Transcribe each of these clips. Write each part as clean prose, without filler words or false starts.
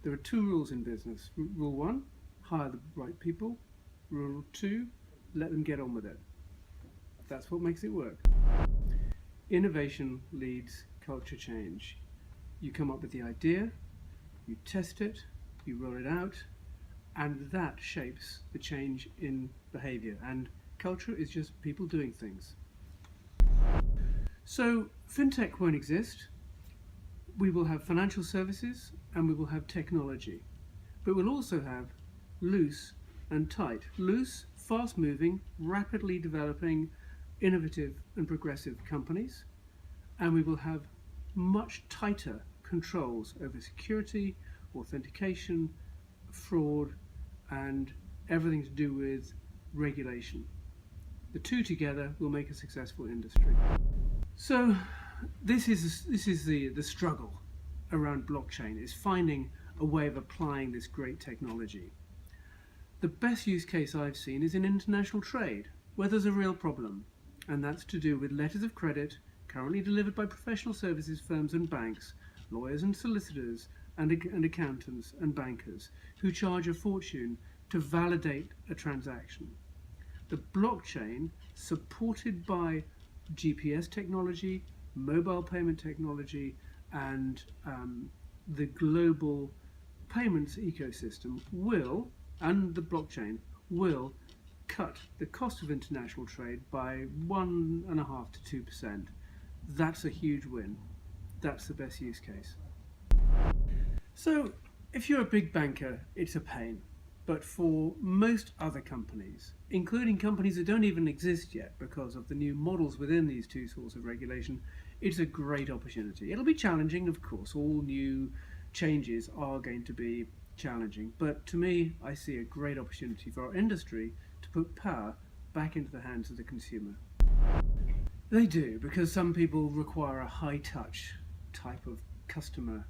There are two rules in business. Rule 1, hire the right people. Rule 2, let them get on with it. That's what makes it work. Innovation leads culture change. You come up with the idea, you test it, you roll it out, and that shapes the change in behavior. And culture is just people doing things. So FinTech won't exist. We will have financial services and we will have technology. But we'll also have loose and tight. Loose, fast-moving, rapidly developing, innovative and progressive companies. And we will have much tighter controls over security, authentication, fraud, and everything to do with regulation. The two together will make a successful industry. So this is the struggle around blockchain, is finding a way of applying this great technology. The best use case I've seen is in international trade, where there's a real problem, and that's to do with letters of credit currently delivered by professional services firms and banks, lawyers and solicitors and accountants and bankers who charge a fortune to validate a transaction. The blockchain, supported by GPS technology, mobile payment technology, and the global payments ecosystem and the blockchain will cut the cost of international trade by 1.5% to 2%. That's a huge win. That's the best use case. So if you're a big banker, it's a pain. But for most other companies, including companies that don't even exist yet because of the new models within these two sorts of regulation, it's a great opportunity. It'll be challenging, of course. All new changes are going to be challenging. But to me, I see a great opportunity for our industry to put power back into the hands of the consumer. They do, because some people require a high-touch type of customer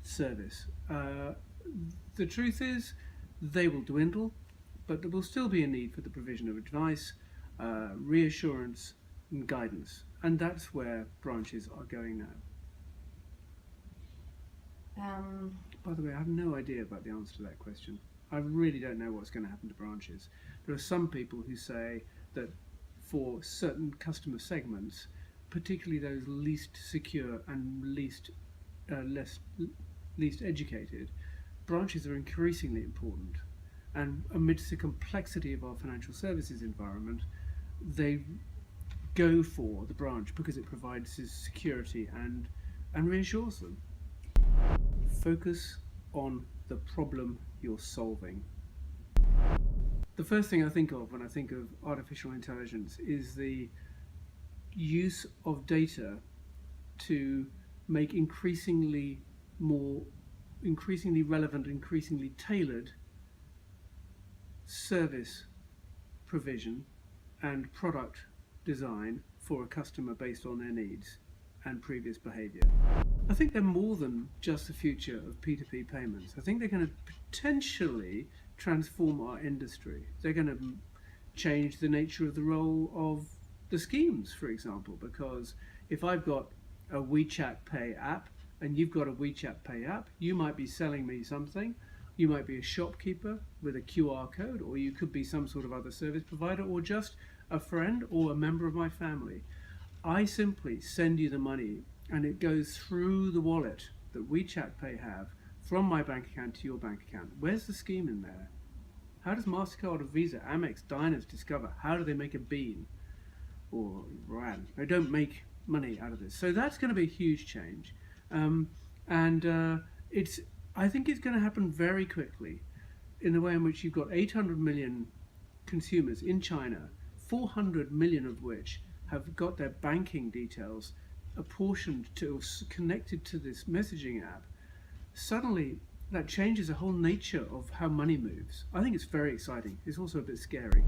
service. The truth is, they will dwindle, but there will still be a need for the provision of advice, reassurance and guidance, and that's where branches are going now. By the way, I have no idea about the answer to that question. I really don't know what's going to happen to branches. There are some people who say that for certain customer segments, particularly those least secure and least educated, branches are increasingly important, and amidst the complexity of our financial services environment, they go for the branch because it provides security and reassures them. Focus on the problem you're solving. The first thing I think of when I think of artificial intelligence is the use of data to make increasingly relevant, increasingly tailored service provision and product design for a customer based on their needs and previous behavior. I think they're more than just the future of P2P payments. I think they're going to potentially transform our industry. They're going to change the nature of the role of the schemes, for example, because if I've got a WeChat Pay app and you've got a WeChat Pay app, you might be selling me something. You might be a shopkeeper with a QR code, or you could be some sort of other service provider, or just a friend or a member of my family. I simply send you the money and it goes through the wallet that WeChat Pay have from my bank account to your bank account. Where's the scheme in there? How does MasterCard or Visa, Amex, Diners, Discover, how do they make a bean or rand? They don't make money out of this. So that's going to be a huge change. I think it's going to happen very quickly in the way in which you've got 800 million consumers in China, 400 million of which have got their banking details apportioned to, connected to this messaging app. Suddenly that changes the whole nature of how money moves. I think it's very exciting. It's also a bit scary.